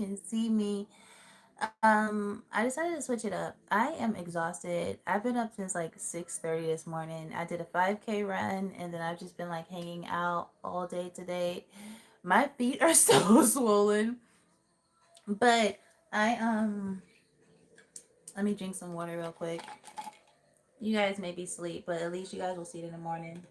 can see me. I decided to switch it up. I am exhausted. I've been up since like 6:30 this morning. I did a 5K run and then I've just been like hanging out all day today. My feet are so swollen, but I let me drink some water real quick. You guys may be asleep, but at least you guys will see it in the morning.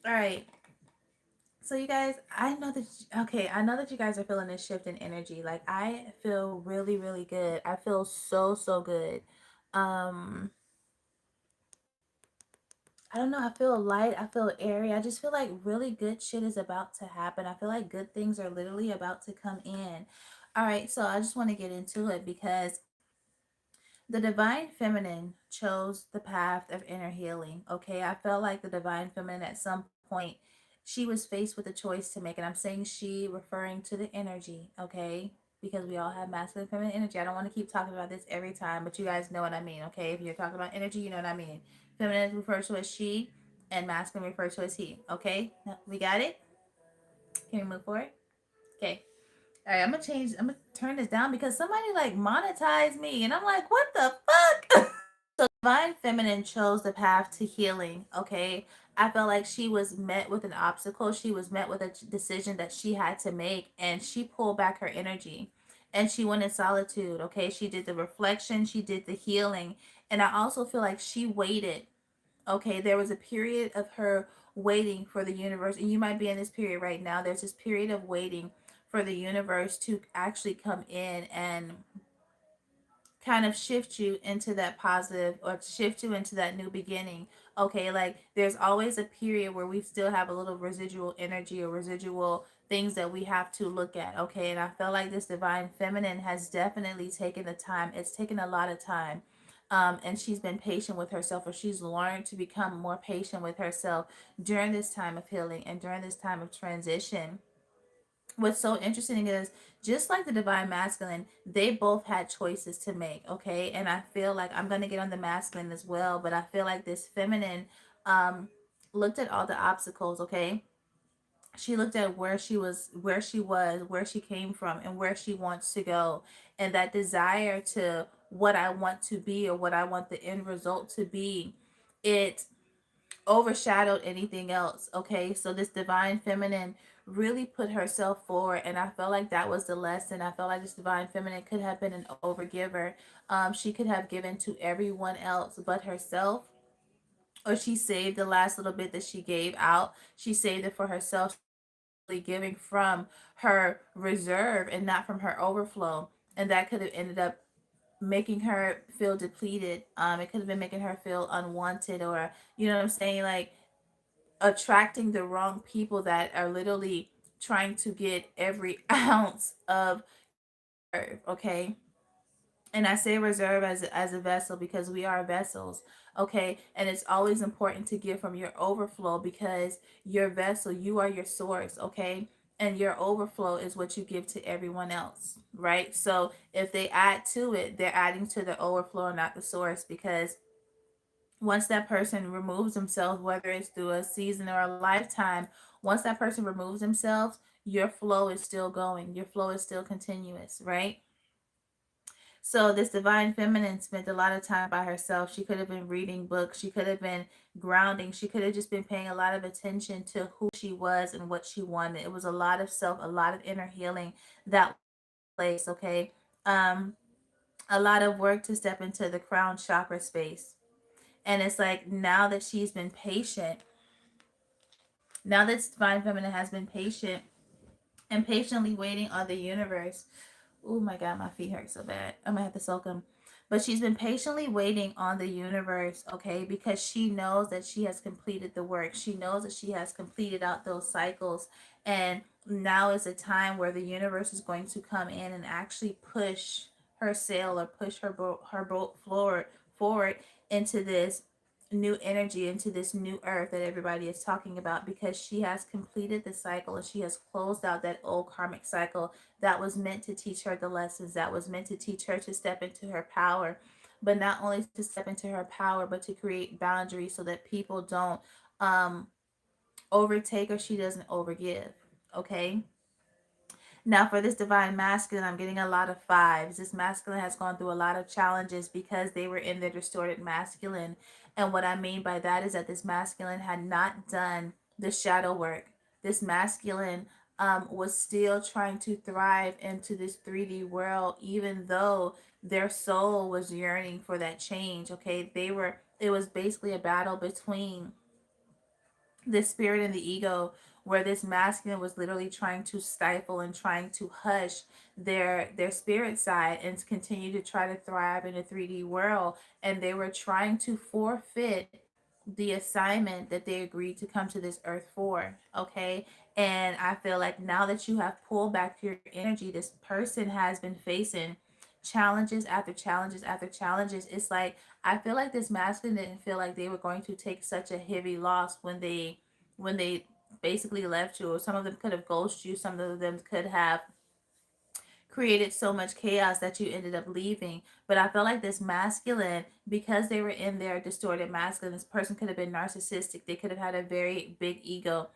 All right. So you guys, I know that okay, I know that you guys are feeling this shift in energy. Like I feel really really good. I feel so good. Um I don't know, I feel light, I feel airy. I just feel like really good shit is about to happen. I feel like good things are literally about to come in. All right, so I just want to get into it because the divine feminine chose the path of inner healing. Okay, I felt like the divine feminine at some point she was faced with a choice to make, and I'm saying she referring to the energy. Okay, because we all have masculine and feminine energy. I don't want to keep talking about this every time, but you guys know what I mean. Okay, if you're talking about energy, you know what I mean. Feminine is referred to as she, and masculine referred to as he. Okay, we got it. Can we move forward? Okay. All right, I'm gonna change. I'm gonna turn this down because somebody like monetized me, and I'm like, what the fuck? So divine feminine chose the path to healing. Okay, I felt like she was met with an obstacle. She was met with a decision that she had to make, and she pulled back her energy, and she went in solitude. Okay, she did the reflection. She did the healing, and I also feel like she waited. Okay, there was a period of her waiting for the universe, and you might be in this period right now. There's this period of waiting for the universe to actually come in and kind of shift you into that positive or shift you into that new beginning. Okay, like there's always a period where we still have a little residual energy or residual things that we have to look at. Okay, and I feel like this divine feminine has definitely taken the time. It's taken a lot of time. And she's been patient with herself, or she's learned to become more patient with herself during this time of healing and during this time of transition. What's so interesting is just like the divine masculine, they both had choices to make. Okay, and I feel like I'm going to get on the masculine as well, but I feel like this feminine um looked at all the obstacles. Okay, she looked at where she came from and where she wants to go, and that desire to what I want to be or what I want the end result to be, it overshadowed anything else. Okay, so this divine feminine really put herself forward, and I felt like that was the lesson. I felt like this divine feminine could have been an overgiver. She could have given to everyone else but herself, or she saved the last little bit that she gave out. She saved it for herself. She was literally giving from her reserve and not from her overflow, and that could have ended up making her feel depleted. It could have been making her feel unwanted, or you know what I'm saying, like attracting the wrong people that are literally trying to get every ounce of reserve. Okay, and I say reserve as a vessel because we are vessels. Okay, and it's always important to give from your overflow because your vessel, you are your source. Okay, and your overflow is what you give to everyone else, right? So if they add to it, they're adding to the overflow, not the source, because once that person removes themselves, whether it's through a season or a lifetime, once that person removes themselves, your flow is still going. Your flow is still continuous, right? So this divine feminine spent a lot of time by herself. She could have been reading books. She could have been grounding. She could have just been paying a lot of attention to who she was and what she wanted. It was a lot of self, a lot of inner healing that place, okay? Um, a lot of work to step into the crown chakra space. And it's like now that she's been patient, now that divine feminine has been patient and patiently waiting on the universe. Oh my god, my feet hurt so bad. I'm gonna have to soak them. But she's been patiently waiting on the universe, okay, because she knows that she has completed the work. She knows that she has completed out those cycles, and now is a time where the universe is going to come in and actually push her sail or push her boat forward into this new energy into this new earth that everybody is talking about, because she has completed the cycle and she has closed out that old karmic cycle that was meant to teach her the lessons, that was meant to teach her to step into her power, but not only to step into her power, but to create boundaries so that people don't um overtake, or she doesn't overgive. Okay. Now, for this divine masculine, I'm getting a lot of fives. This masculine has gone through a lot of challenges because they were in their distorted masculine. And what I mean by that is that this masculine had not done the shadow work. This masculine was still trying to thrive into this 3D world, even though their soul was yearning for that change. Okay. It was basically a battle between the spirit and the ego, where this masculine was literally trying to stifle and trying to hush their spirit side and continue to try to thrive in a 3D world, and they were trying to forfeit the assignment that they agreed to come to this earth for. Okay. And I feel like now that you have pulled back your energy, this person has been facing challenges after challenges after challenges. It's like, I feel like this masculine didn't feel like they were going to take such a heavy loss when they basically left you, or some of them could have ghosted you, some of them could have created so much chaos that you ended up leaving. But I felt like this masculine, because they were in their distorted masculine, this person could have been narcissistic, they could have had a very big ego.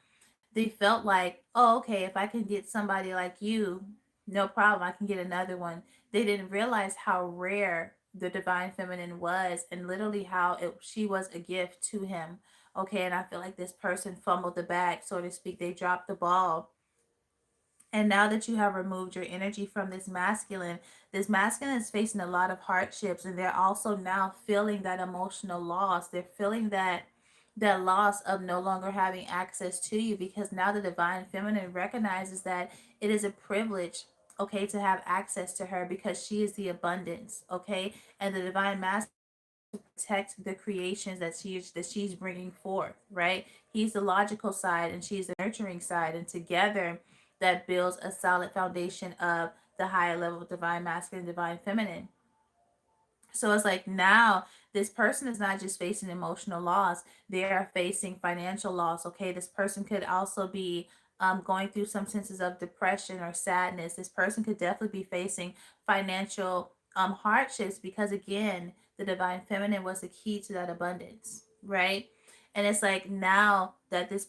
They felt like, oh, okay, if I can get somebody like you, no problem, I can get another one. They didn't realize how rare the divine feminine was, and literally how she was a gift to him. Okay. And I feel like this person fumbled the bag, so to speak. They dropped the ball. And now that you have removed your energy from this masculine is facing a lot of hardships, and they're also now feeling that emotional loss. They're feeling that loss of no longer having access to you, because now the divine feminine recognizes that it is a privilege, okay, to have access to her, because she is the abundance, okay? And the divine masculine protect the creations that she's bringing forth, right? He's the logical side and she's the nurturing side, and together that builds a solid foundation of the higher level of divine masculine, divine feminine. So it's like now this person is not just facing emotional loss, they are facing financial loss. Okay. This person could also be going through some senses of depression or sadness. This person could definitely be facing financial hardships, because, again, the divine feminine was the key to that abundance, right? And it's like now that this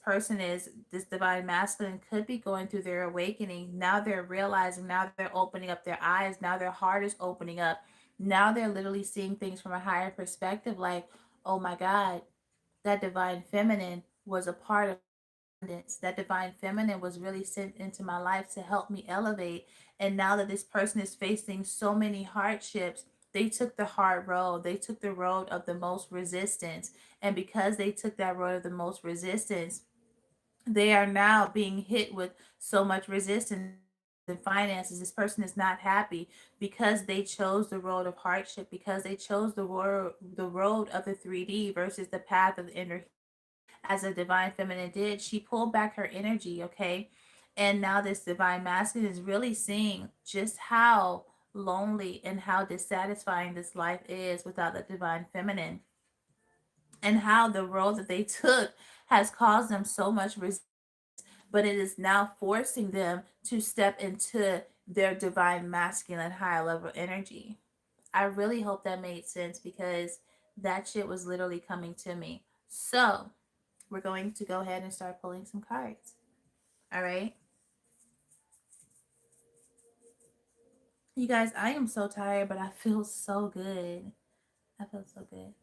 divine masculine could be going through their awakening. Now they're realizing, now they're opening up their eyes, now their heart is opening up, now they're literally seeing things from a higher perspective, like, oh my God, that divine feminine was a part of abundance. That divine feminine was really sent into my life to help me elevate. And now that this person is facing so many hardships, they took the hard road. They took the road of the most resistance. And because they took that road of the most resistance, they are now being hit with so much resistance and finances. This person is not happy because they chose the road of hardship, because they chose the road of the 3D versus the path of the inner healing, as a divine feminine did. She pulled back her energy, okay? And now this divine masculine is really seeing just how lonely and how dissatisfying this life is without the divine feminine, and how the road that they took has caused them so much resistance, but it is now forcing them to step into their divine masculine high level energy. I really hope that made sense, because that shit was literally coming to me. So, we're going to go ahead and start pulling some cards. All right. You guys, I am so tired, but I feel so good. I feel so good.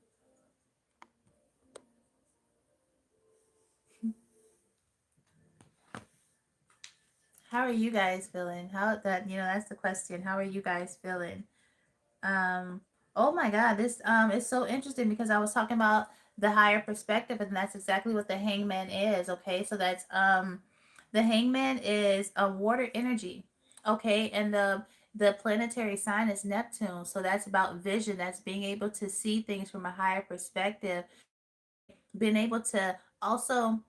How are you guys feeling? That's the question. How are you guys feeling? Um, oh my God, this is so interesting, because I was talking about the higher perspective, and that's exactly what the hangman is. Okay, so that's the hangman is a water energy. Okay, and the planetary sign is Neptune. So that's about vision. That's being able to see things from a higher perspective. Okay, being able to also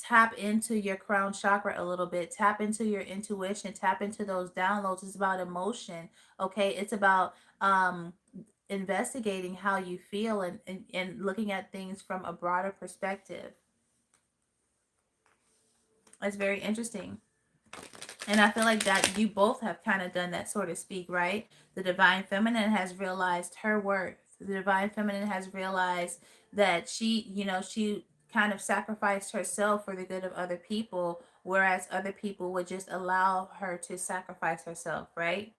tap into your crown chakra a little bit, tap into your intuition, tap into those downloads. It's about emotion. Okay, it's about investigating how you feel, and looking at things from a broader perspective. It's very interesting. And I feel like that you both have kind of done that, so to speak, right? The divine feminine has realized her worth. The divine feminine has realized that she kind of sacrificed herself for the good of other people, whereas other people would just allow her to sacrifice herself, right?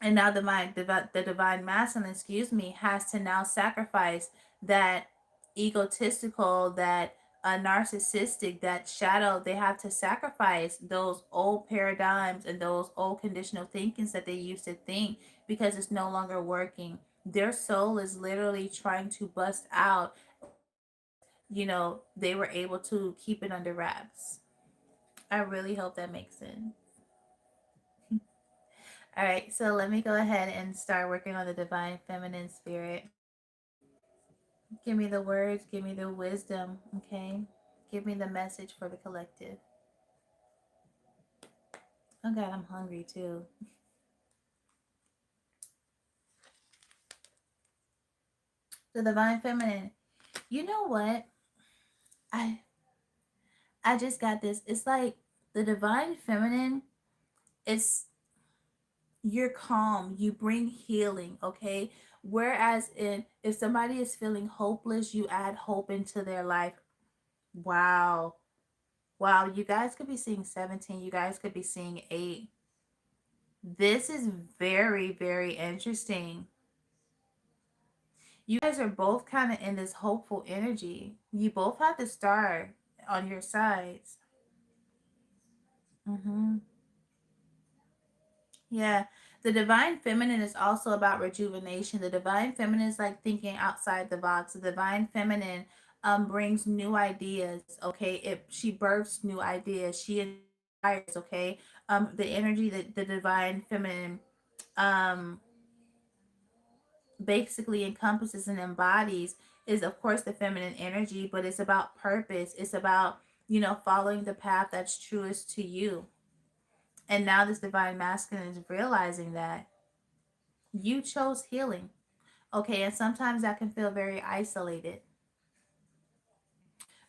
And now the divine masculine, excuse me, has to now sacrifice that egotistical, that narcissistic, that shadow. They have to sacrifice those old paradigms and those old conditional thinkings that they used to think, because it's no longer working. Their soul is literally trying to bust out, whereas they were able to keep it under wraps. I really hope that makes sense. All right, so let me go ahead and start working on the divine feminine spirit. Give me the words, give me the wisdom, okay? Give me the message for the collective. Oh God, I'm hungry too. The divine feminine. You know what? I I just got this. It's like the divine feminine, it's you're calm, you bring healing, okay? Whereas in if somebody is feeling hopeless, you add hope into their life. Wow. Wow, you guys could be seeing 17, you guys could be seeing 8. This is very, very interesting. You guys are both kind of in this hopeful energy. You both have the star on your sides. Mm-hmm. Yeah. The divine feminine is also about rejuvenation. The divine feminine is like thinking outside the box. The divine feminine brings new ideas. Okay. She births new ideas. She inspires. Okay. The energy that the divine feminine um basically encompasses and embodies is, of course, the feminine energy, but it's about purpose. It's about following the path that's truest to you. And now this divine masculine is realizing that you chose healing. Okay, and sometimes that can feel very isolated.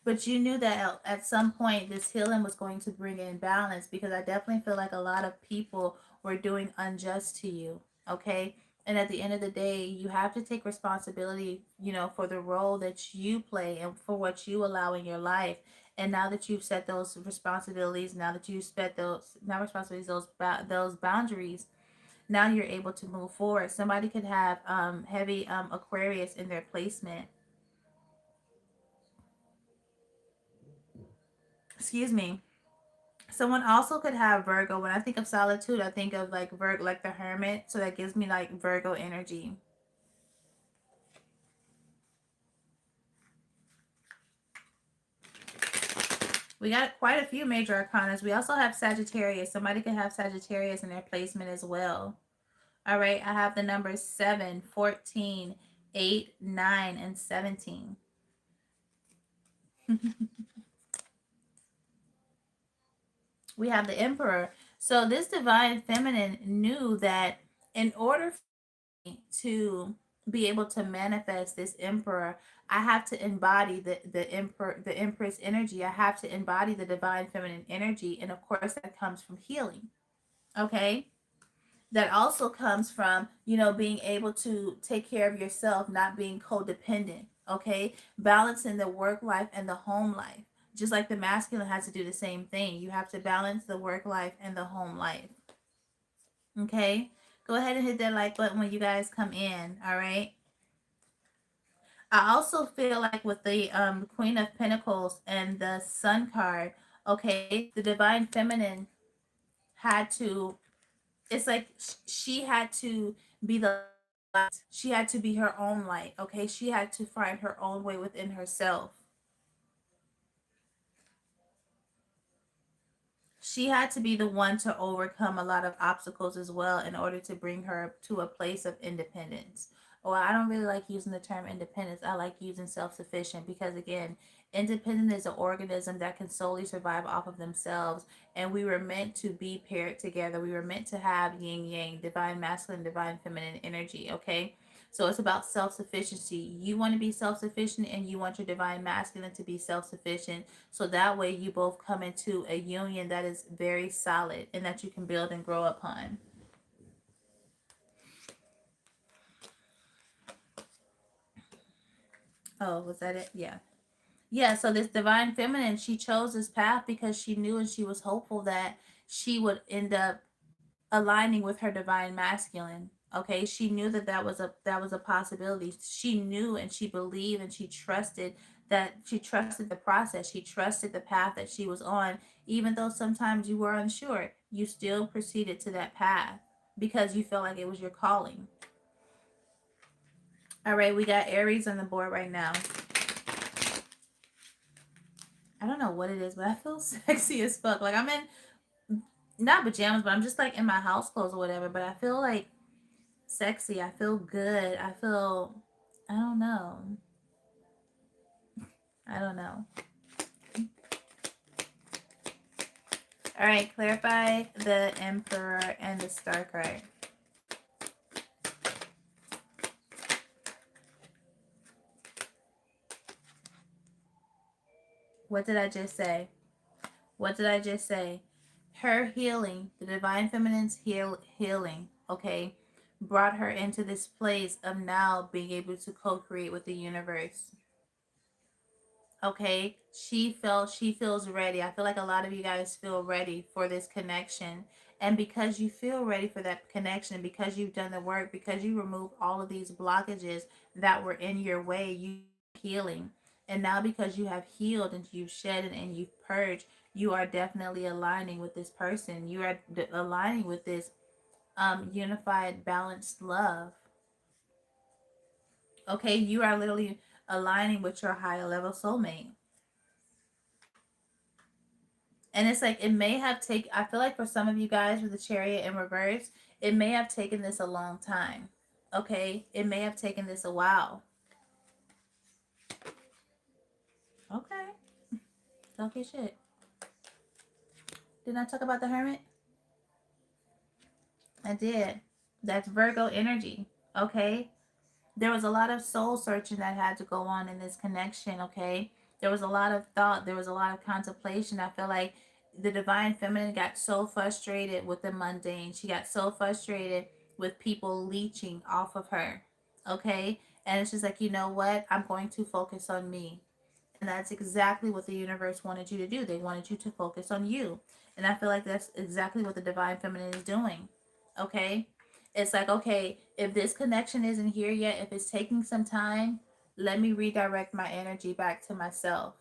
But you knew that at some point this healing was going to bring in balance, because I definitely feel like a lot of people were doing unjust to you. Okay. And at the end of the day, you have to take responsibility, for the role that you play and for what you allow in your life. And now that you've set those responsibilities, now that you've set those, not responsibilities, those boundaries, now you're able to move forward. Somebody could have heavy Aquarius in their placement. Excuse me. Someone also could have Virgo. When I think of solitude, I think of like Virgo, like the hermit. So that gives me like Virgo energy. We got quite a few major arcanas. We also have Sagittarius. Somebody could have Sagittarius in their placement as well. All right. I have the numbers 7, 14, 8, 9, and 17. We have the Emperor. So this divine feminine knew that in order to be able to manifest this emperor, I have to embody the empress energy. I have to embody the divine feminine energy, and of course that comes from healing. Okay, that also comes from being able to take care of yourself, not being codependent. Okay, balancing the work life and the home life. Just like the masculine has to do the same thing. You have to balance the work life and the home life. Okay, go ahead and hit that like button when you guys come in. All right. I also feel like with the Queen of Pentacles and the Sun card, okay, the divine feminine had to, it's like she had to be the light. She had to be her own light, okay? She had to find her own way within herself. She had to be the one to overcome a lot of obstacles as well in order to bring her to a place of independence. Or I don't really like using the term independence. I like using self sufficient because, again, independent is an organism that can solely survive off of themselves. And we were meant to be paired together. We were meant to have yin yang, divine masculine, divine feminine energy. Okay. So it's about self sufficiency. You want to be self sufficient and you want your divine masculine to be self sufficient. So that way you both come into a union that is very solid and that you can build and grow upon. Oh, was that it? Yeah. Yeah, so this divine feminine, she chose this path because she knew and she was hopeful that she would end up aligning with her divine masculine. Okay, she knew that that was a possibility. She knew and she believed and she trusted the process. She trusted the path that she was on, even though sometimes you were unsure. You still proceeded to that path because you felt like it was your calling. All right, we got Aries on the board right now. I don't know what it is, but I feel sexy as fuck. Like I'm in not pajamas, but I'm just like in my house clothes or whatever. But I feel like sexy. I feel good. I feel, I don't know. I don't know. All right, clarify the Emperor and the Star card. What did I just say? What did I just say? Her healing, the divine feminine's healing, okay, brought her into this place of now being able to co-create with the universe. Okay, she feels ready. I feel like a lot of you guys feel ready for this connection. And because you feel ready for that connection, because you've done the work, because you removed all of these blockages that were in your way, you healing. And now because you have healed and you've shed and you've purged, you are definitely aligning with this person. You are aligning with this unified, balanced love. Okay, you are literally aligning with your higher level soulmate. And it's like it may have taken, I feel like for some of you guys with the chariot in reverse, it may have taken this a long time. Okay? It may have taken this a while. Okay. Don't get shit. Didn't I talk about the hermit? I did. That's Virgo energy. Okay? There was a lot of soul searching that had to go on in this connection, okay? There was a lot of thought, there was a lot of contemplation. I feel like the divine feminine got so frustrated with the mundane. She got so frustrated with people leeching off of her, okay? And it's just like, you know what? I'm going to focus on me. And that's exactly what the universe wanted you to do. They wanted you to focus on you. And I feel like that's exactly what the divine feminine is doing. Okay? It's like, okay, if this connection isn't here yet, if it's taking some time, let me redirect my energy back to myself.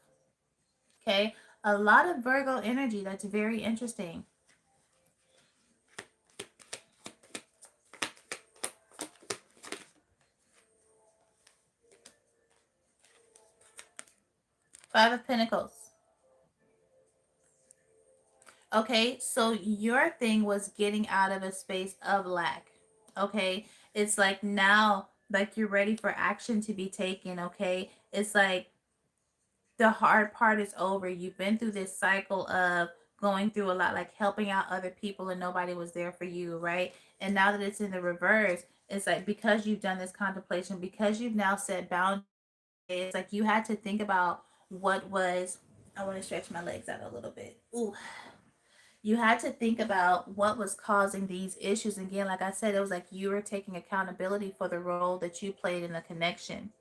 Okay? A lot of Virgo energy. That's very interesting. Five of Pentacles. Okay, so your thing was getting out of a space of lack. Okay, it's like now, like you're ready for action to be taken. Okay, it's like the hard part is over. You've been through this cycle of going through a lot, like helping out other people, and nobody was there for you, right? And now that it's in the reverse, it's like because you've done this contemplation, because you've now set boundaries, it's like you had to think about what was. I want to stretch my legs out a little bit. Ooh, you had to think about what was causing these issues. Again, like I said, it was like you were taking accountability for the role that you played in the connection.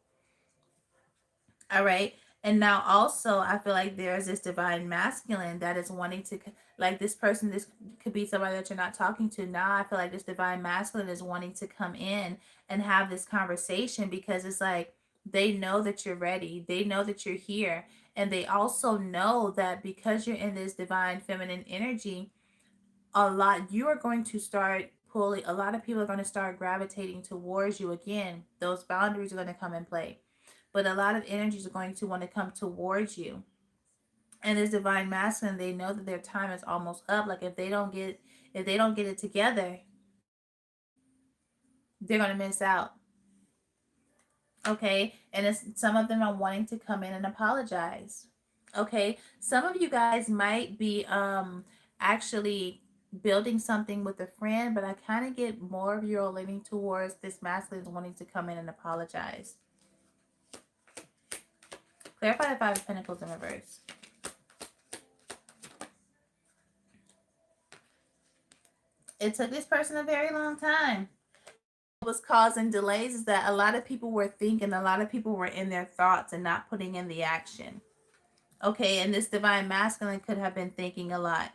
All right. And now also, I feel like there's this divine masculine that is wanting to, like this person, this could be somebody that you're not talking to. Now I feel like this divine masculine is wanting to come in and have this conversation because it's like they know that you're ready. They know that you're here. And they also know that because you're in this divine feminine energy, a lot you are going to start pulling, a lot of people are going to start gravitating towards you again. Those boundaries are going to come in play, but a lot of energies are going to want to come towards you. And this divine masculine, they know that their time is almost up. Like if they don't get it together, they're going to miss out. Okay. And it's some of them are wanting to come in and apologize. Okay. Some of you guys might be actually building something with a friend, but I kind of get more of you are leaning towards this masculine wanting to come in and apologize. Clarify the Five of Pentacles in reverse. It took this person a very long time. What was causing delays is that a lot of people were thinking, a lot of people were in their thoughts and not putting in the action. Okay, and this divine masculine could have been thinking a lot.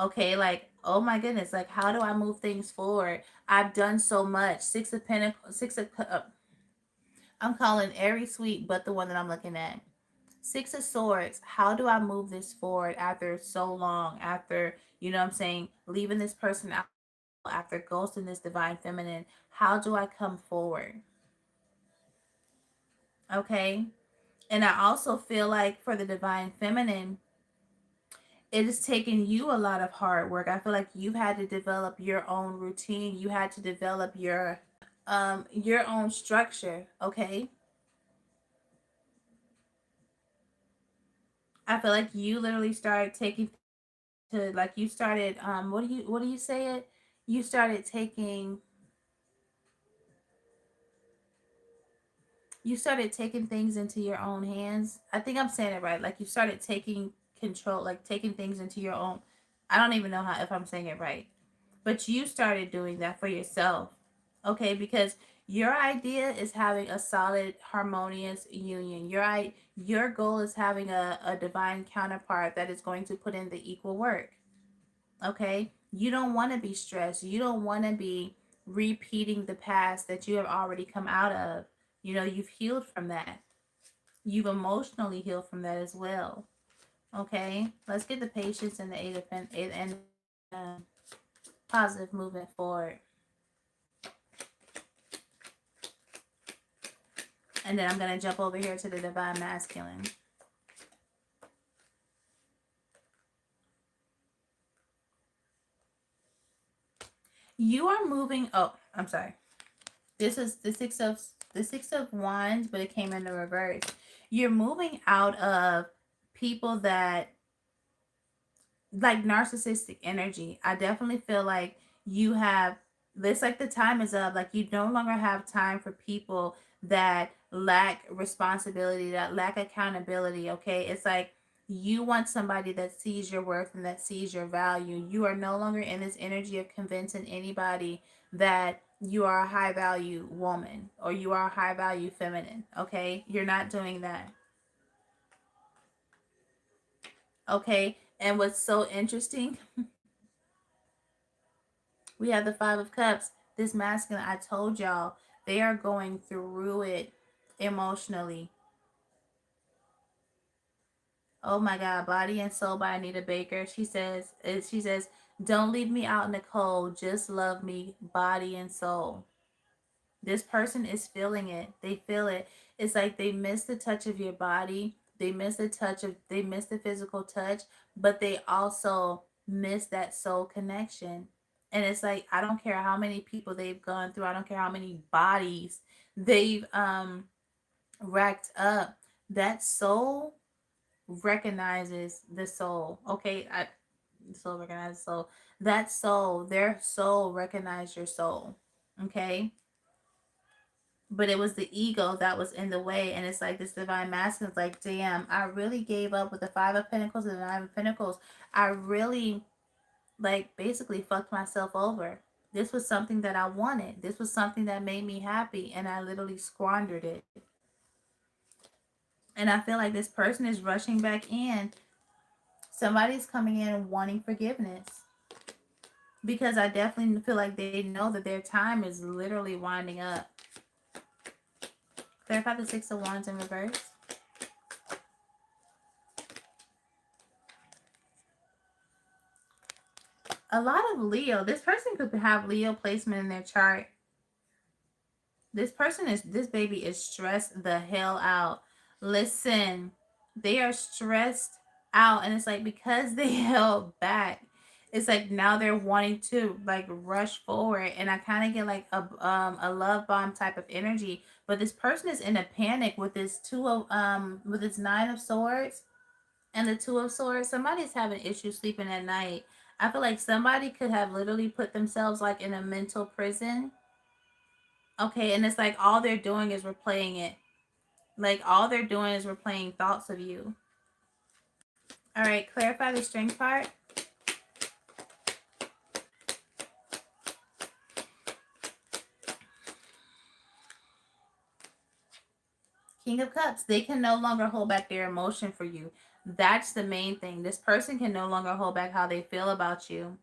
Okay, like, oh my goodness, like, how do I move things forward? I've done so much. Six of Pentacles, I'm calling every sweet but the one that I'm looking at. Six of Swords, how do I move this forward after so long? After, you know what I'm saying, leaving this person out, after ghosting this divine feminine, how do I come forward? Okay, and I also feel like for the divine feminine, it has taken you a lot of hard work. I feel like you've had to develop your own routine. You had to develop your own structure, okay? I feel like you literally started taking to like you started what do you say it? You started taking things into your own hands. I think I'm saying it right. Like you started taking control, like taking things into your own. I don't even know how if I'm saying it right. But you started doing that for yourself. Okay? Because your idea is having a solid harmonious union. Your goal is having a divine counterpart that is going to put in the equal work. Okay? You don't want to be stressed. You don't want to be repeating the past that you have already come out of. You know, you've healed from that. You've emotionally healed from that as well. Okay? Let's get the patience and the eight of and positive movement forward. And then I'm going to jump over here to the divine masculine. You are moving. Oh, I'm sorry. This is the six of wands, but it came in the reverse. You're moving out of people that like narcissistic energy. I definitely feel like you have this like the time is up. Like you no longer have time for people that lack responsibility, that lack accountability. Okay. It's like you want somebody that sees your worth and that sees your value. You are no longer in this energy of convincing anybody that you are a high value woman or you are a high value feminine. Okay. You're not doing that. Okay. And what's so interesting, we have the Five of Cups. This masculine, I told y'all, they are going through it emotionally. Oh my God, Body and Soul by Anita Baker. She says, don't leave me out in the cold. Just love me, body and soul. This person is feeling it. They feel it. It's like they miss the touch of your body. They miss the physical touch, but they also miss that soul connection. And it's like I don't care how many people they've gone through. I don't care how many bodies they've racked up. That soul recognizes the soul. Okay, the soul recognizes the soul. That soul, their soul recognized your soul. Okay, but it was the ego that was in the way. And it's like this divine masculine is like, damn, I really gave up with the Five of Pentacles and the Nine of Pentacles. I really like basically fucked myself over. This was something that I wanted. This was something that made me happy, and I literally squandered it. And I feel like this person is rushing back in. Somebody's coming in and wanting forgiveness, because I definitely feel like they know that their time is literally winding up. Clarify the Six of Wands in reverse. A lot of Leo. This person could have Leo placement in their chart. This baby is stressed the hell out. Listen, they are stressed out, and it's like because they held back, It's like now they're wanting to like rush forward, and I kind of get like a love bomb type of energy. But this person is in a panic with this with this nine of swords and the two of swords. Somebody's having issues sleeping at night. I feel like somebody could have literally put themselves like in a mental prison. Okay, and it's like all they're doing is replaying it. Like all they're doing is replaying thoughts of you. All right, clarify the strength part. King of Cups, they can no longer hold back their emotion for you. That's the main thing. This person can no longer hold back how they feel about you.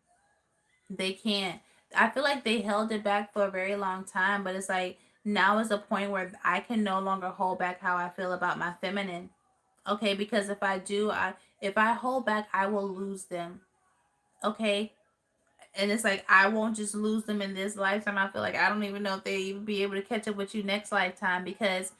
They can't. I feel like they held it back for a very long time, but it's like now is a point where I can no longer hold back how I feel about my feminine. Okay, because if I hold back, I will lose them. Okay, and it's like I won't just lose them in this lifetime. I feel like I don't even know if they even be able to catch up with you next lifetime, because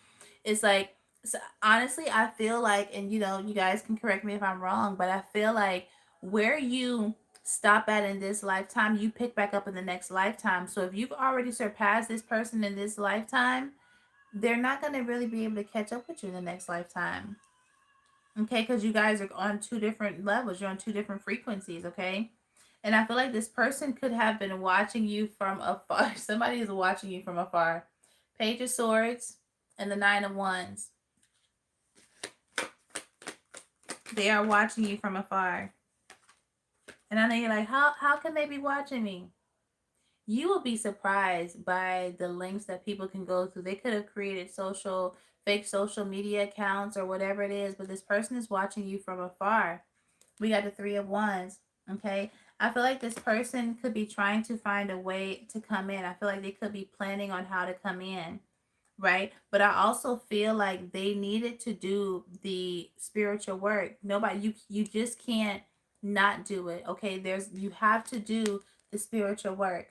it's like, so honestly, I feel like, and you guys can correct me if I'm wrong, but I feel like where you stop at in this lifetime, you pick back up in the next lifetime. So if you've already surpassed this person in this lifetime, they're not going to really be able to catch up with you in the next lifetime. Okay, because you guys are on two different levels, you're on two different frequencies. Okay, and I feel like this person could have been watching you from afar. Somebody is watching you from afar. Page of Swords and the Nine of Wands. They are watching you from afar. And I know you're like, how can they be watching me? You will be surprised by the lengths that people can go through. They could have created fake social media accounts or whatever it is, but this person is watching you from afar. We got the Three of Wands. Okay. I feel like this person could be trying to find a way to come in. I feel like they could be planning on how to come in. Right. But I also feel like they needed to do the spiritual work. Nobody, you just can't not do it. Okay. You have to do the spiritual work.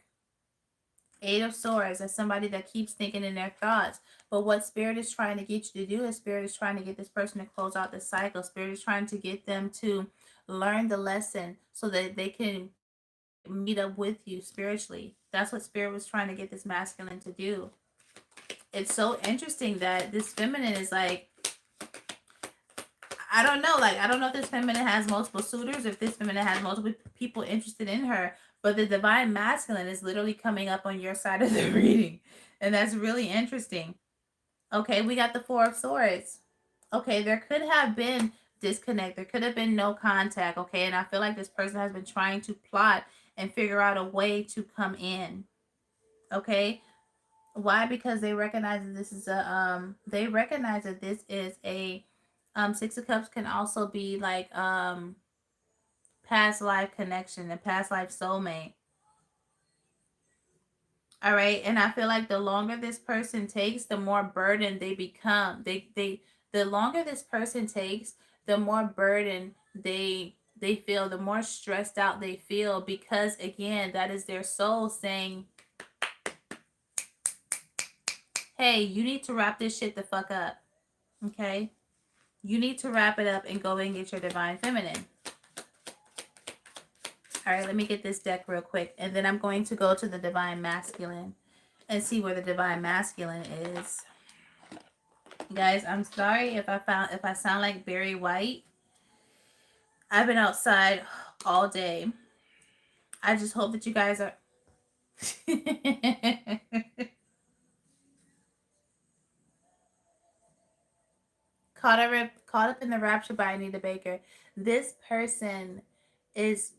Eight of Swords as somebody that keeps thinking in their thoughts. But what Spirit is trying to get you to do is Spirit is trying to get this person to close out the cycle. Spirit is trying to get them to learn the lesson so that they can meet up with you spiritually. That's what Spirit was trying to get this masculine to do. It's so interesting that this feminine is like, I don't know. Like, I don't know if this feminine has multiple suitors, if this feminine has multiple people interested in her, but the divine masculine is literally coming up on your side of the reading. And that's really interesting. Okay, we got the Four of Swords. Okay, there could have been disconnect. There could have been no contact. Okay, and I feel like this person has been trying to plot and figure out a way to come in. Okay, why? Because they recognize that this is they recognize that this is a Six of Cups can also be like past life connection and past life soulmate. All right, and I feel like the longer this person takes, the more burden they become. The longer this person takes, the more burden they feel, the more stressed out they feel, because again, that is their soul saying, "Hey, you need to wrap this shit the fuck up." Okay? You need to wrap it up and go and get your divine feminine. All right, let me get this deck real quick, and then I'm going to go to the divine masculine and see where the divine masculine is. Guys, I'm sorry if I sound like Barry White. I've been outside all day. I just hope that you guys are caught up in the rapture by Anita Baker. This person is,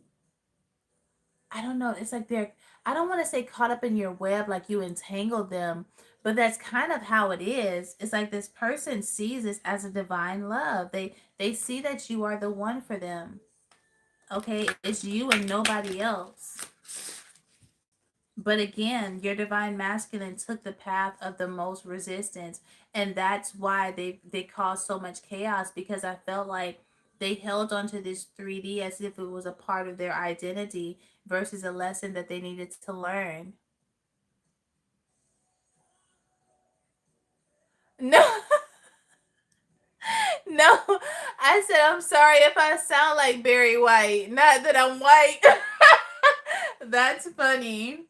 I don't know, it's like they're, I don't want to say caught up in your web like you entangled them, but that's kind of how it is. It's like this person sees this as a divine love. They see that you are the one for them. Okay, it's you and nobody else. But again, your divine masculine took the path of the most resistance, and that's why they caused so much chaos, because I felt like they held onto this 3D as if it was a part of their identity versus a lesson that they needed to learn. No, no, I said I'm sorry if I sound like Barry White. Not that I'm white. That's funny.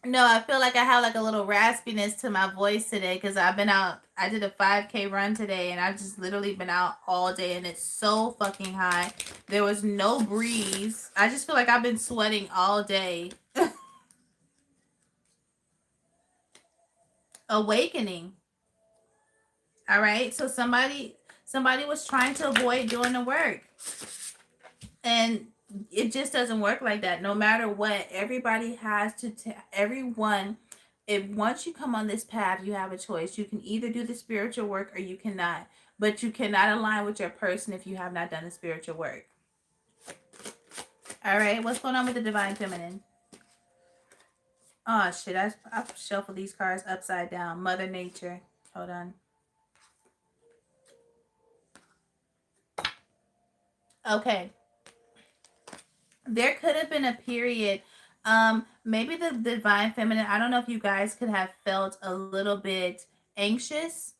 No, I feel like I have like a little raspiness to my voice today because I've been out. I did a 5K run today and I've just literally been out all day and it's so fucking hot. There was no breeze. I just feel like I've been sweating all day. Awakening. All right. So somebody was trying to avoid doing the work. And it just doesn't work like that. No matter what, everybody has to everyone, if once you come on this path, you have a choice. You can either do the spiritual work or you cannot. But you cannot align with your person if you have not done the spiritual work. All right, what's going on with the divine feminine? Oh shit, I shuffled these cards upside down. Mother Nature. Hold on. Okay. There could have been a period, maybe the divine feminine, I don't know if you guys could have felt a little bit anxious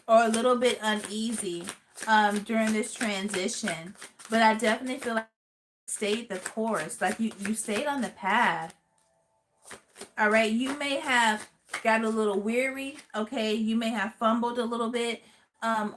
or a little bit uneasy during this transition, but I definitely feel like you stayed the course, like you stayed on the path. All right, you may have got a little weary, okay, you may have fumbled a little bit,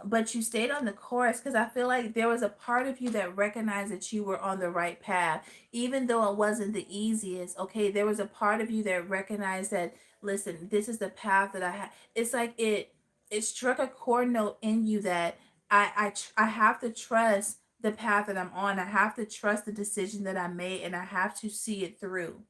but you stayed on the course because I feel like there was a part of you that recognized that you were on the right path, even though it wasn't the easiest. Okay, there was a part of you that recognized that, listen, this is the path that I have. It's like it struck a core note in you that I have to trust the path that I'm on. I have to trust the decision that I made, and I have to see it through.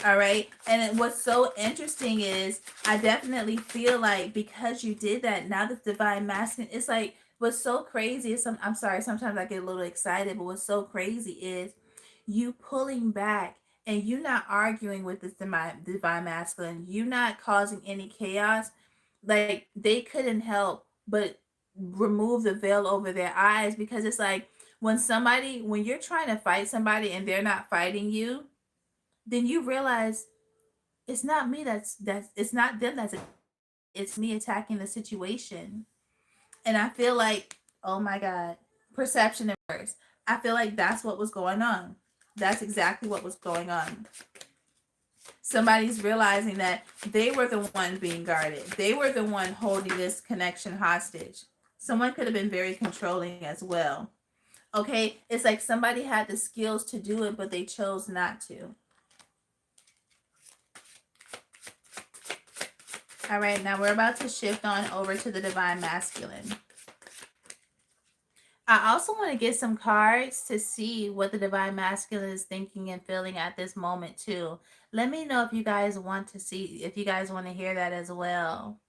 All right. And what's so interesting is I definitely feel like because you did that, now the divine masculine, it's like what's so crazy is I'm sorry, sometimes I get a little excited, but what's so crazy is you pulling back and you not arguing with this divine masculine, you not causing any chaos. Like they couldn't help but remove the veil over their eyes because it's like when you're trying to fight somebody and they're not fighting you, then you realize it's not me that's it's not them that's it's me attacking the situation. And I feel like, oh my god, perception at first, I feel like that's what was going on. That's exactly what was going on. Somebody's realizing that they were the one being guarded, they were the one holding this connection hostage. Someone could have been very controlling as well. Okay, it's like somebody had the skills to do it but they chose not to. All right, now we're about to shift on over to the divine masculine. I also want to get some cards to see what the divine masculine is thinking and feeling at this moment too. Let me know if you guys want to see, if you guys want to hear that as well.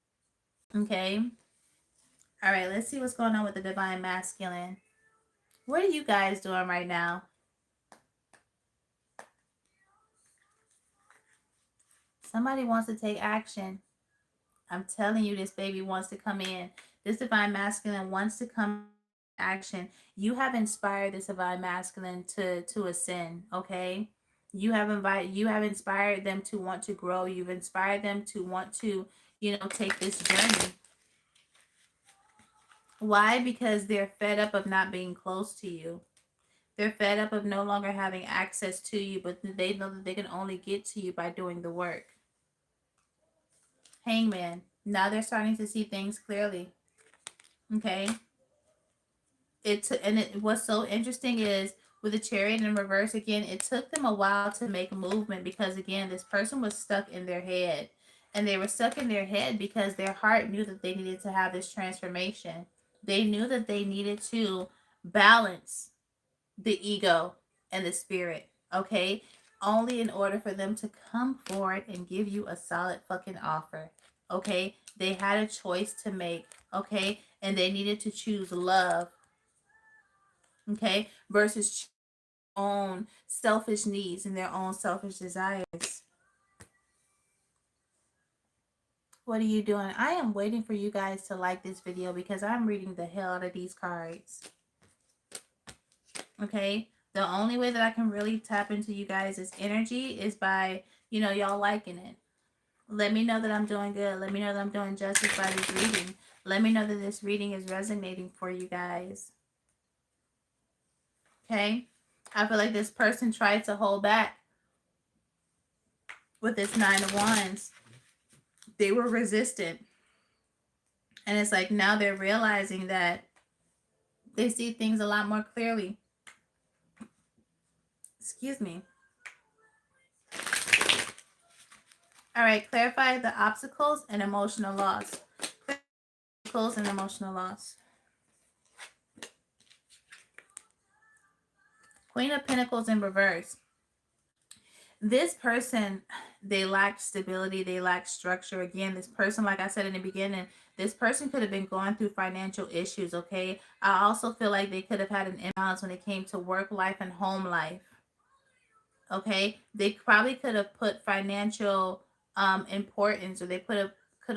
Okay. All right, let's see what's going on with the divine masculine. What are you guys doing right now? Somebody wants to take action. I'm telling you, this baby wants to come in. This divine masculine wants to come action. You have inspired this divine masculine to ascend, okay? You have inspired them to want to grow. You've inspired them to want to, take this journey. Why? Because they're fed up of not being close to you. They're fed up of no longer having access to you, but they know that they can only get to you by doing the work. Hangman. Now they're starting to see things clearly. Okay. What's so interesting is with the chariot in reverse again, it took them a while to make a movement because again, this person was stuck in their head. And they were stuck in their head because their heart knew that they needed to have this transformation. They knew that they needed to balance the ego and the spirit. Okay? Only in order for them to come forward and give you a solid fucking offer. Okay? They had a choice to make. Okay? And they needed to choose love, okay, versus own selfish needs and their own selfish desires. What are you doing? I am waiting for you guys to like this video because I'm reading the hell out of these cards. Okay, the only way that I can really tap into you guys' energy is by, y'all liking it. Let me know that I'm doing good. Let me know that I'm doing justice by this reading. Let me know that this reading is resonating for you guys. Okay? I feel like this person tried to hold back with this Nine of Wands. They were resistant. And it's like now they're realizing that they see things a lot more clearly. Excuse me. All right, clarify the obstacles and emotional loss. Obstacles and emotional loss. Queen of Pentacles in reverse. This person, they lack stability, they lack structure. Again, this person, like I said in the beginning, this person could have been going through financial issues, okay? I also feel like they could have had an imbalance when it came to work life and home life. Okay, they probably could have put financial importance, or they could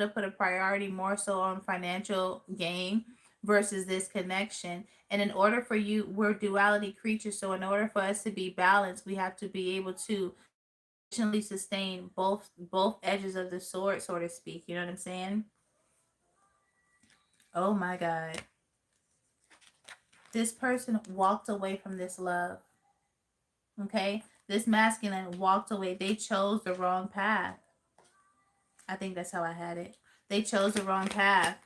have put a priority more so on financial gain versus this connection. And in order for you, we're duality creatures, so in order for us to be balanced, we have to be able to sustain both edges of the sword, so to speak. You know what I'm saying? Oh my God. This person walked away from this love. Okay? This masculine walked away. They chose the wrong path. I think that's how I had it. They chose the wrong path.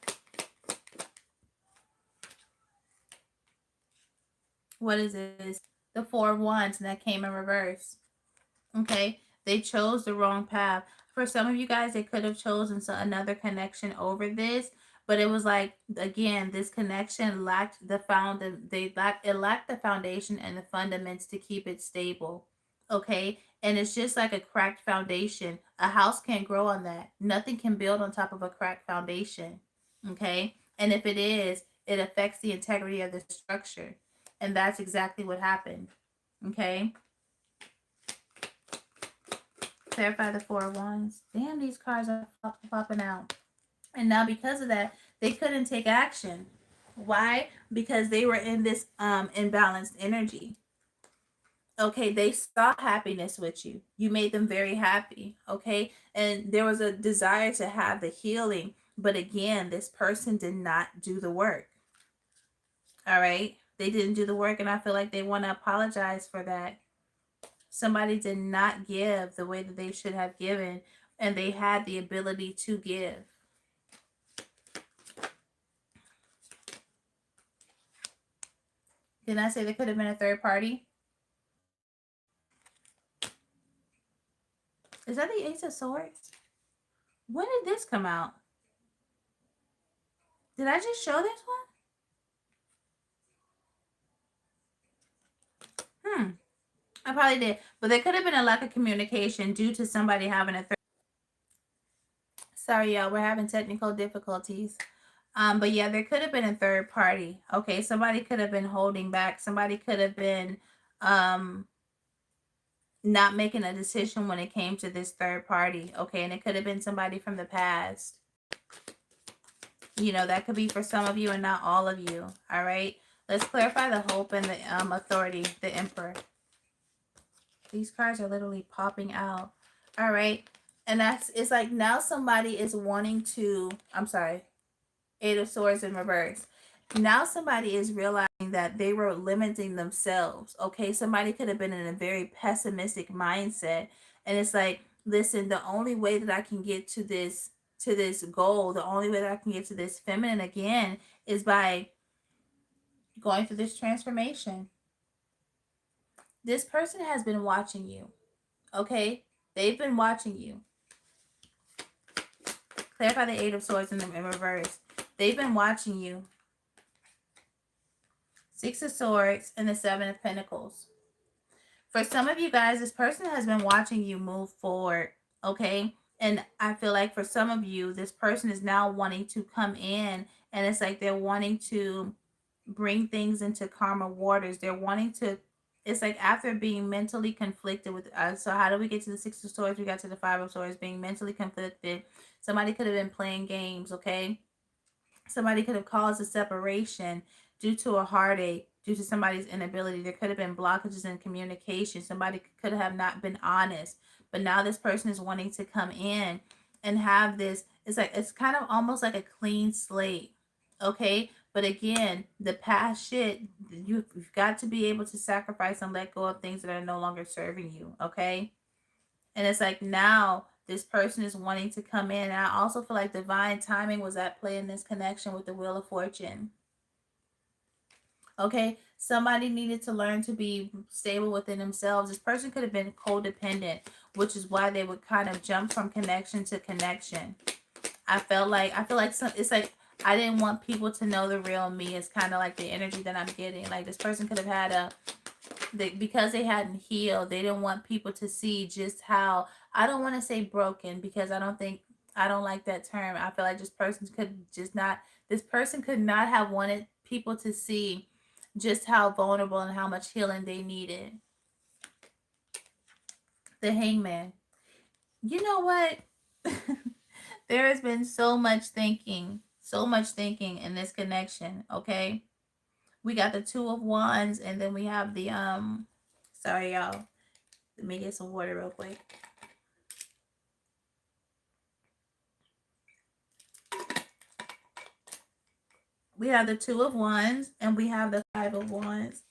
What is this? The Four of Wands, and that came in reverse. Okay? They chose the wrong path. For some of you guys, they could have chosen another connection over this, but it was like, again, this connection lacked the it lacked the foundation and the fundaments to keep it stable. Okay? And it's just like a cracked foundation. A house can't grow on that. Nothing can build on top of a cracked foundation. Okay? And if it is, it affects the integrity of the structure. And that's exactly what happened. Okay? Clarify the Four of Wands. Damn, these cards are popping out. And now because of that, they couldn't take action. Why? Because they were in this imbalanced energy. Okay, they saw happiness with you. You made them very happy. Okay, and there was a desire to have the healing, but again, this person did not do the work. All right, they didn't do the work, and I feel like they want to apologize for that. Somebody did not give the way that they should have given, and they had the ability to give. Didn't I say there could have been a third party? Is that the Ace of Swords? When did this come out? Did I just show this one? I probably did. But there could have been a lack of communication due to somebody having a third. Sorry, y'all. We're having technical difficulties. But yeah, there could have been a third party. Okay, somebody could have been holding back. Somebody could have been not making a decision when it came to this third party. Okay, and it could have been somebody from the past. You know, that could be for some of you and not all of you. All right. Let's clarify the hope and the authority, the Emperor. These cards are literally popping out. All right. And it's like now somebody is wanting to, I'm sorry, Eight of Swords in reverse. Now somebody is realizing that they were limiting themselves. Okay. Somebody could have been in a very pessimistic mindset. And it's like, listen, the only way that I can get to this goal, the only way that I can get to this feminine again is by going through this transformation. This person has been watching you. Okay? They've been watching you. Clarify the Eight of Swords in reverse. They've been watching you. Six of Swords and the Seven of Pentacles. For some of you guys, this person has been watching you move forward. Okay? And I feel like for some of you, this person is now wanting to come in, and it's like they're wanting to bring things into calmer waters. They're wanting to, it's like after being mentally conflicted with us. So how do we get to the Six of Swords? We got to the Five of Swords, being mentally conflicted. Somebody could have been playing games, okay? Somebody could have caused a separation due to a heartache, due to somebody's inability. There could have been blockages in communication. Somebody could have not been honest. But now this person is wanting to come in and have this It's like it's kind of almost like a clean slate. Okay? But again, the past shit, you've got to be able to sacrifice and let go of things that are no longer serving you. Okay? And it's like now this person is wanting to come in. And I also feel like divine timing was at play in this connection with the Wheel of Fortune. Okay, somebody needed to learn to be stable within themselves. This person could have been codependent, which is why they would kind of jump from connection to connection. I feel like it's like I didn't want people to know the real me. It's kind of like the energy that I'm getting. Like this person could have had because they hadn't healed, they didn't want people to see just how, I don't want to say broken because I don't like that term. I feel like this person could not have wanted people to see just how vulnerable and how much healing they needed. The Hangman. You know what? There has been so much thinking in this connection, okay? We got the Two of Wands, and then we have the sorry y'all. Let me get some water real quick. We have the Two of Wands and we have the Five of Wands.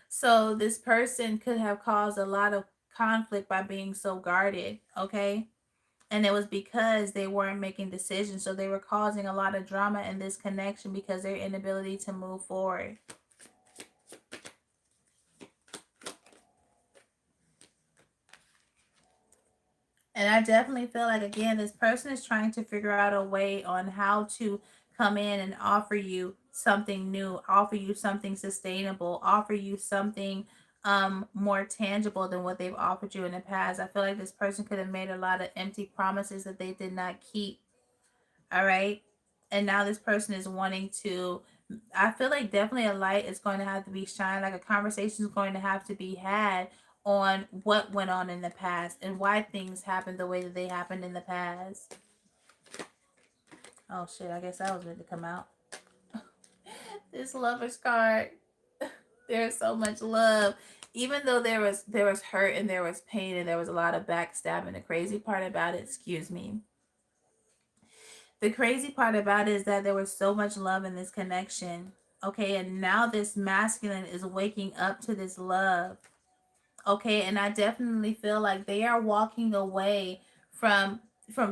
So this person could have caused a lot of conflict by being so guarded, okay? And it was because they weren't making decisions. So they were causing a lot of drama in this connection because their inability to move forward. And I definitely feel like, again, this person is trying to figure out a way on how to come in and offer you something new, offer you something sustainable, offer you something more tangible than what they've offered you in the past. I feel like this person could have made a lot of empty promises that they did not keep. All right. And now this person is wanting to, I feel like definitely a light is going to have to be shined, like a conversation is going to have to be had on what went on in the past and why things happened the way that they happened in the past. Oh shit, I guess that was meant to come out. This Lover's card. There's so much love. Even though there was hurt and there was pain and there was a lot of backstabbing, the crazy part about it, excuse me. The crazy part about it is that there was so much love in this connection. Okay, and now this masculine is waking up to this love. Okay, and I definitely feel like they are walking away from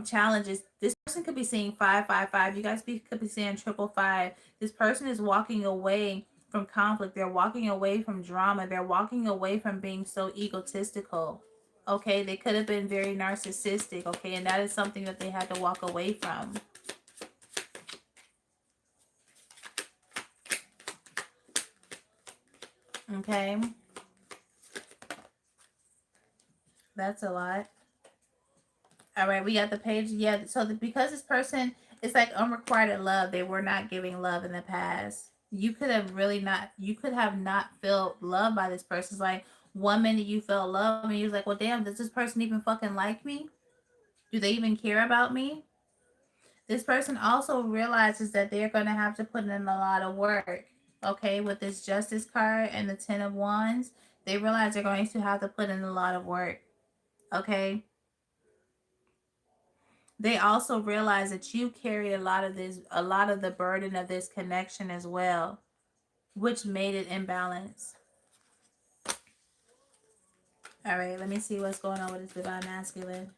challenges. This person could be seeing 555. You guys could be seeing 555. This person is walking away from conflict. They're walking away from drama. They're walking away from being so egotistical. Okay, they could have been very narcissistic. Okay, and that is something that they had to walk away from. Okay, that's a lot. All right, we got the page. Yeah, so because this person, it's like unrequited love. They were not giving love in the past. You could have not felt loved by this person. It's like one minute you felt love and you was like, well, damn, does this person even fucking like me? Do they even care about me? This person also realizes that they're going to have to put in a lot of work. Okay, with this Justice card and the Ten of Wands, they realize they're going to have to put in a lot of work. Okay, they also realize that you carry a lot of the burden of this connection as well, which made it imbalance. All right, let me see what's going on with this divine masculine.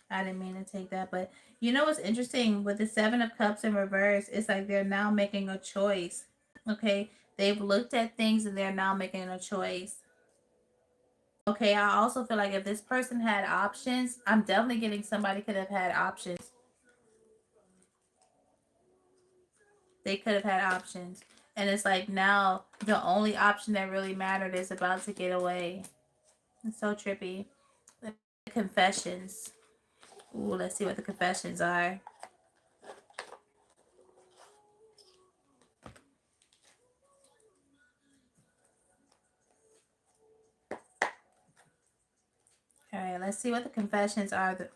I didn't mean to take that, but you know what's interesting with the Seven of Cups in reverse? It's like they're now making a choice. Okay, they've looked at things and they're now making a choice. Okay, I also feel like if this person had options, I'm definitely getting somebody could have had options. They could have had options. And it's like now the only option that really mattered is about to get away. It's so trippy. Confessions. Ooh, let's see what the confessions are. All right, let's see what the confessions are.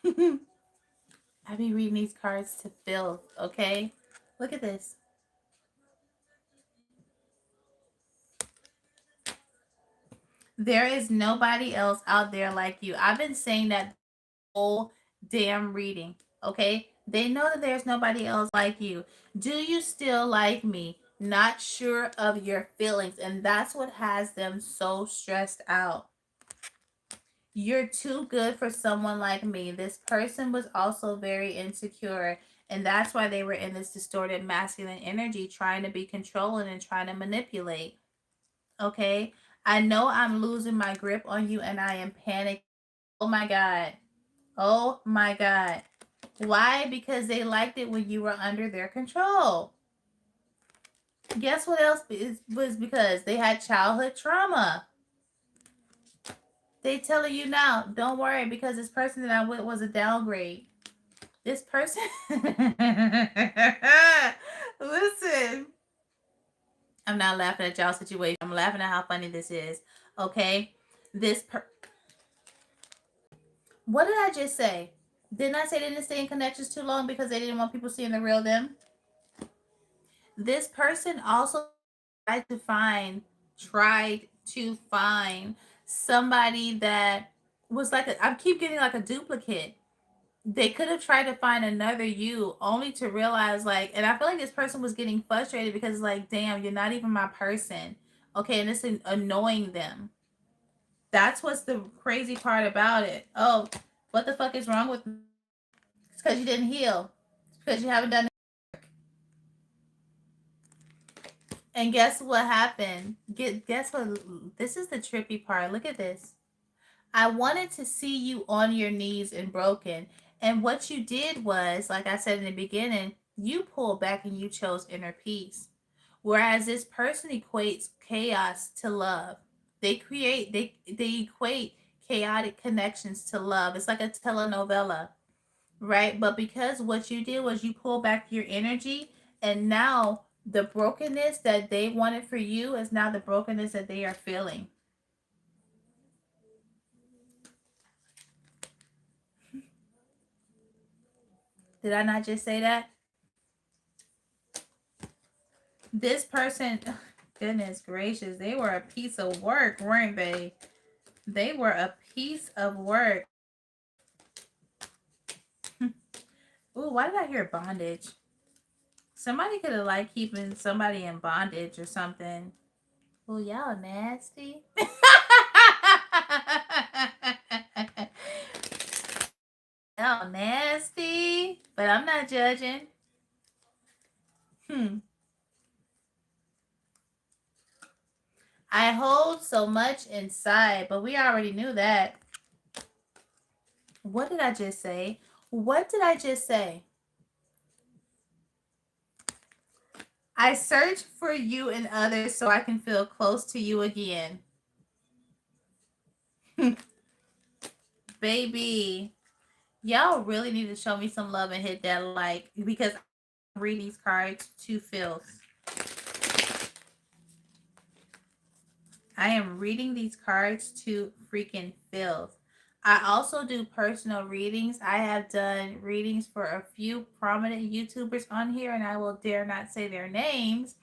I be reading these cards to filth, okay? Look at this. There is nobody else out there like you. I've been saying that whole damn reading. Okay? They know that there's nobody else like you. Do you still like me? Not sure of your feelings. And that's what has them so stressed out. You're too good for someone like me. This person was also very insecure. And that's why they were in this distorted masculine energy, trying to be controlling and trying to manipulate. Okay? I know I'm losing my grip on you and I am panicking. Oh my God. Oh my God. Why? Because they liked it when you were under their control. Guess what else was because they had childhood trauma. They telling you now, don't worry because this person that I'm with was a downgrade. This person, listen, I'm not laughing at y'all situation. I'm laughing at how funny this is. Okay, what did I just say? Didn't I say they didn't stay in connections too long because they didn't want people seeing the real them? This person also tried to find somebody that was like I keep getting like a duplicate. They could have tried to find another you only to realize like, and I feel like this person was getting frustrated because it's like, damn, you're not even my person. Okay, and it's annoying them. That's what's the crazy part about it. Oh, what the fuck is wrong with me? It's because you didn't heal. It's because you haven't done. And guess what happened? Guess what? This is the trippy part. Look at this. I wanted to see you on your knees and broken. And what you did was, like I said in the beginning, you pulled back and you chose inner peace. Whereas this person equates chaos to love. They equate chaotic connections to love. It's like a telenovela, right? But because what you did was you pull back your energy, and now the brokenness that they wanted for you is now the brokenness that they are feeling. Did I not just say that? This person, goodness gracious, they were a piece of work, weren't they? They were a piece of work. Ooh, why did I hear bondage? Somebody could have like keeping somebody in bondage or something. Oh, y'all nasty. Y'all nasty. But I'm not judging. Hmm. I hold so much inside, but we already knew that. What did I just say? What did I just say? I search for you and others so I can feel close to you again. Baby, y'all really need to show me some love and hit that like because I read these cards to filth. I am reading these cards to freaking filth. I also do personal readings. I have done readings for a few prominent YouTubers on here, and I will dare not say their names.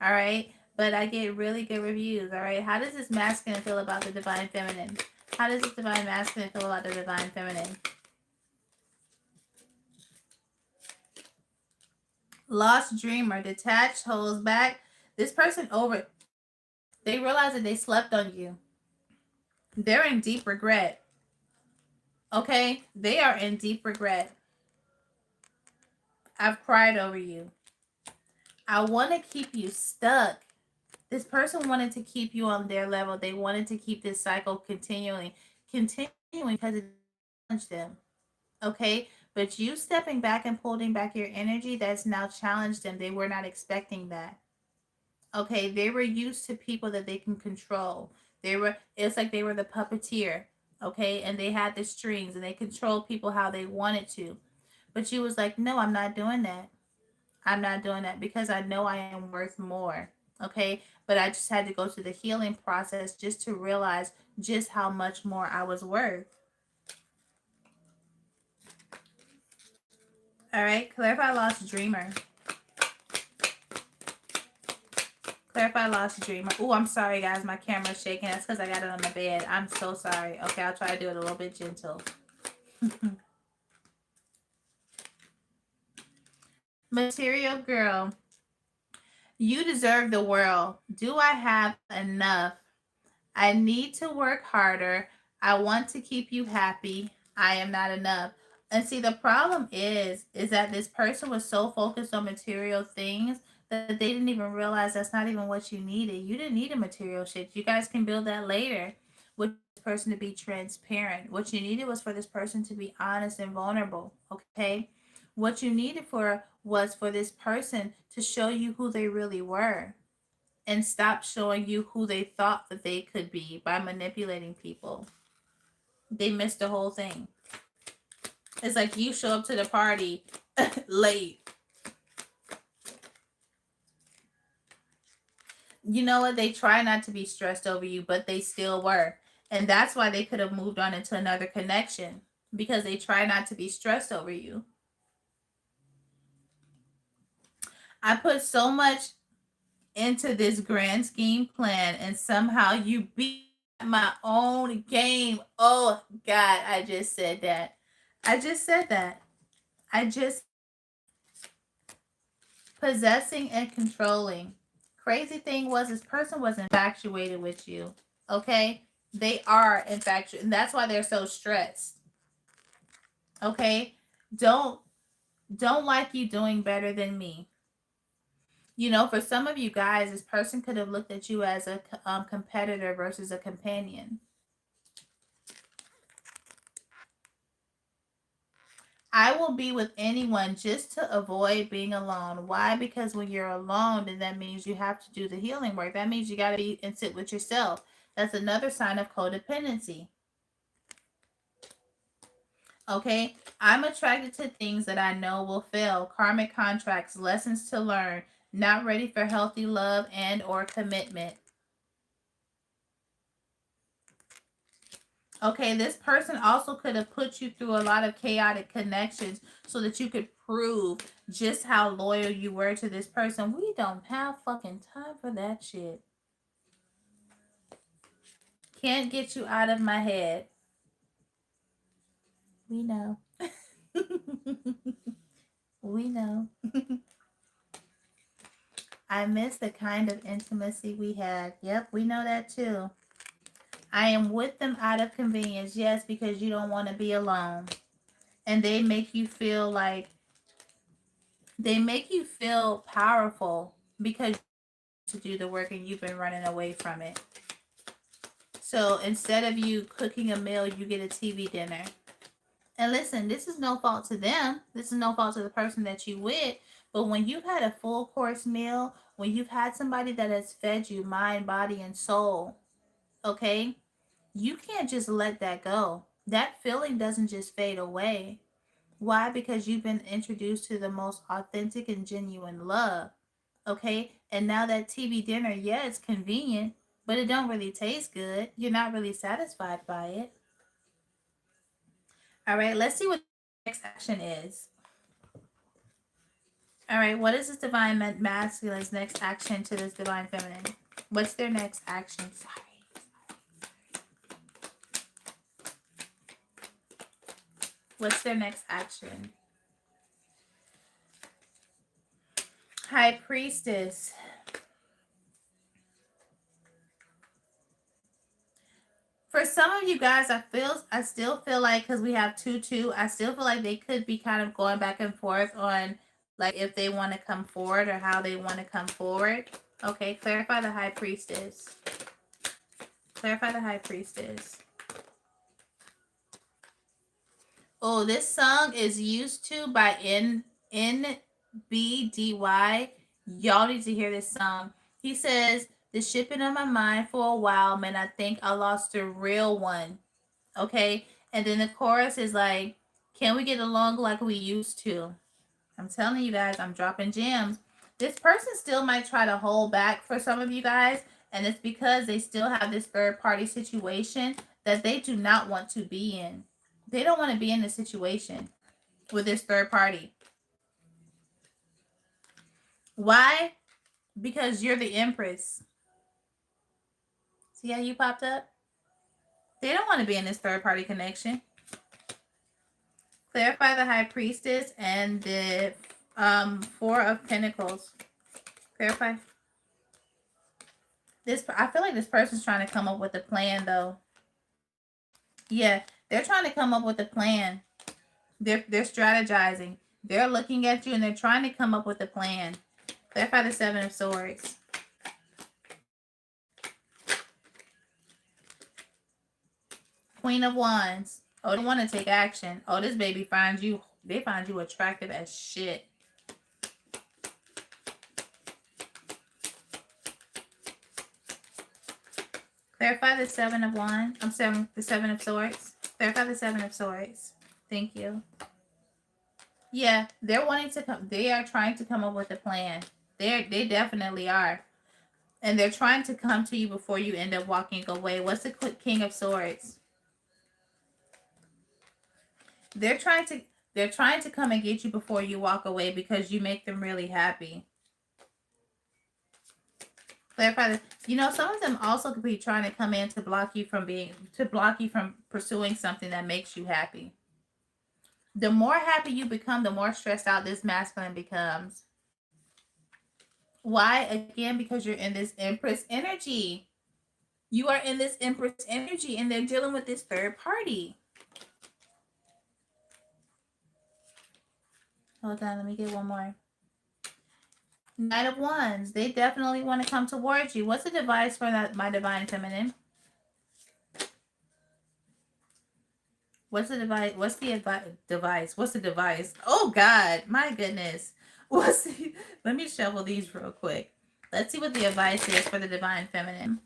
All right. But I get really good reviews. All right. How does this masculine feel about the divine feminine? How does this divine masculine feel about the divine feminine? Lost dreamer, detached, holds back. This person they realize that they slept on you. They're in deep regret. Okay? They are in deep regret. I've cried over you. I want to keep you stuck. This person wanted to keep you on their level. They wanted to keep this cycle continuing because it challenged them. Okay? But you stepping back and pulling back your energy, that's now challenged them. They were not expecting that. Okay? They were used to people that they can control. It's like they were the puppeteer. Okay? And they had the strings and they controlled people how they wanted to. But you was like, no, I'm not doing that. I'm not doing that because I know I am worth more. Okay. But I just had to go through the healing process just to realize just how much more I was worth. All right. Clarify lost dreamer. Clarify lost dream. Oh, I'm sorry, guys. My camera's shaking. That's because I got it on the bed. I'm so sorry. Okay, I'll try to do it a little bit gentle. Material girl, you deserve the world. Do I have enough? I need to work harder. I want to keep you happy. I am not enough. And see, the problem is that this person was so focused on material things that they didn't even realize that's not even what you needed. You didn't need a material shit. You guys can build that later. With this person to be transparent. What you needed was for this person to be honest and vulnerable. Okay. What you needed for was for this person to show you who they really were and stop showing you who they thought that they could be by manipulating people. They missed the whole thing. It's like you show up to the party late. You know what? They try not to be stressed over you, but they still were. And that's why they could have moved on into another connection because they try not to be stressed over you. I put so much into this grand scheme plan and somehow you beat my own game. Oh God, I just said that. I just said that. I just possessing and controlling. Crazy thing was this person was infatuated with you. Okay? They are infatuated, and that's why they're so stressed. Okay? Don't don't like you doing better than me. You know, for some of you guys, this person could have looked at you as a competitor versus a companion. I will be with anyone just to avoid being alone. Why? Because when you're alone, then that means you have to do the healing work. That means you got to be and sit with yourself. That's another sign of codependency. Okay? I'm attracted to things that I know will fail. Karmic contracts, lessons to learn, not ready for healthy love and or commitment. Okay, this person also could have put you through a lot of chaotic connections so that you could prove just how loyal you were to this person. We don't have fucking time for that shit. Can't get you out of my head. We know. We know. I miss the kind of intimacy we had. Yep, we know that too. I am with them out of convenience. Yes, because you don't want to be alone. And they make you feel powerful because to do the work and you've been running away from it. So instead of you cooking a meal, you get a TV dinner. And listen, this is no fault to them. This is no fault to the person that you with. But when you've had a full course meal, when you've had somebody that has fed you mind, body, and soul, okay, you can't just let that go. That feeling doesn't just fade away. Why? Because you've been introduced to the most authentic and genuine love. Okay? And now that TV dinner, yeah, it's convenient, but it don't really taste good. You're not really satisfied by it. All right, let's see what the next action is. All right, what is this divine masculine's next action to this divine feminine? What's their next action? Sorry. What's their next action? High Priestess. For some of you guys, I still feel like because we have 2-2, I still feel like they could be kind of going back and forth on like if they want to come forward or how they want to come forward. Okay, clarify the High Priestess. Clarify the High Priestess. Oh, this song is used to by NBDY. Y'all need to hear this song. He says, the ship been on my mind for a while, man. I think I lost a real one. Okay. And then the chorus is like, can we get along like we used to? I'm telling you guys, I'm dropping gems. This person still might try to hold back for some of you guys. And it's because they still have this third party situation that they do not want to be in. They don't want to be in this situation with this third party. Why? Because you're the Empress. See how you popped up? They don't want to be in this third party connection. Clarify the High Priestess and the Four of Pentacles. Clarify. This, I feel like this person's trying to come up with a plan though. Yeah, they're trying to come up with a plan. They're strategizing. They're looking at you and they're trying to come up with a plan. Clarify the Seven of Swords. Queen of Wands. Oh, they want to take action. Oh, this baby finds you. They find you attractive as shit. Clarify the Seven of Wands. The Seven of Swords. Clarify the Seven of Swords. Thank you. Yeah, they're wanting to come. They are trying to come up with a plan. They definitely are, and they're trying to come to you before you end up walking away. What's the King of Swords? They're trying to come and get you before you walk away because you make them really happy. Clarify this. You know, some of them also could be trying to come in to block you from pursuing something that makes you happy. The more happy you become, the more stressed out this masculine becomes. Why? Again, because you're in this Empress energy. You are in this Empress energy and they're dealing with this third party. Hold on, let me get one more. Knight of Wands. They definitely want to come towards you. What's the device for that, my divine feminine? What's the device? What's the device? What's the device? Oh God, my goodness. What's the, let me shuffle these real quick. Let's see what the advice is for the divine feminine.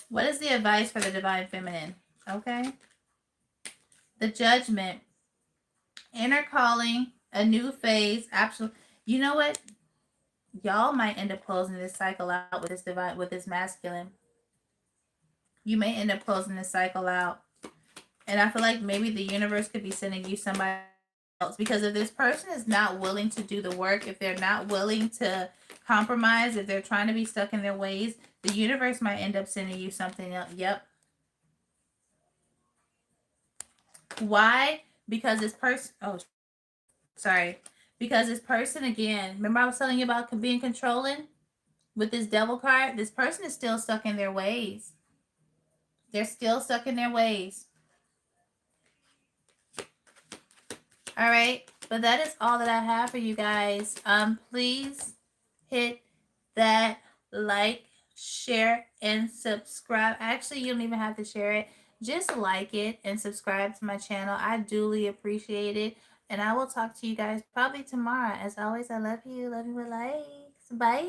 What is the advice for the divine feminine? Okay. The Judgment. Inner calling, a new phase. Absolutely. You know what? Y'all might end up closing this cycle out with this masculine. You may end up closing this cycle out. And I feel like maybe the universe could be sending you somebody else, because if this person is not willing to do the work, if they're not willing to compromise, if they're trying to be stuck in their ways, the universe might end up sending you something else. Yep. Why? Because this person, oh, sorry. Because this person, again, remember I was telling you about being controlling with this devil card? This person is still stuck in their ways. They're still stuck in their ways. All right. But that is all that I have for you guys. Please hit that like, share, and subscribe. Actually, you don't even have to share it. Just like it and subscribe to my channel. I duly appreciate it. And I will talk to you guys probably tomorrow. As always, I love you. Love you with likes. Bye.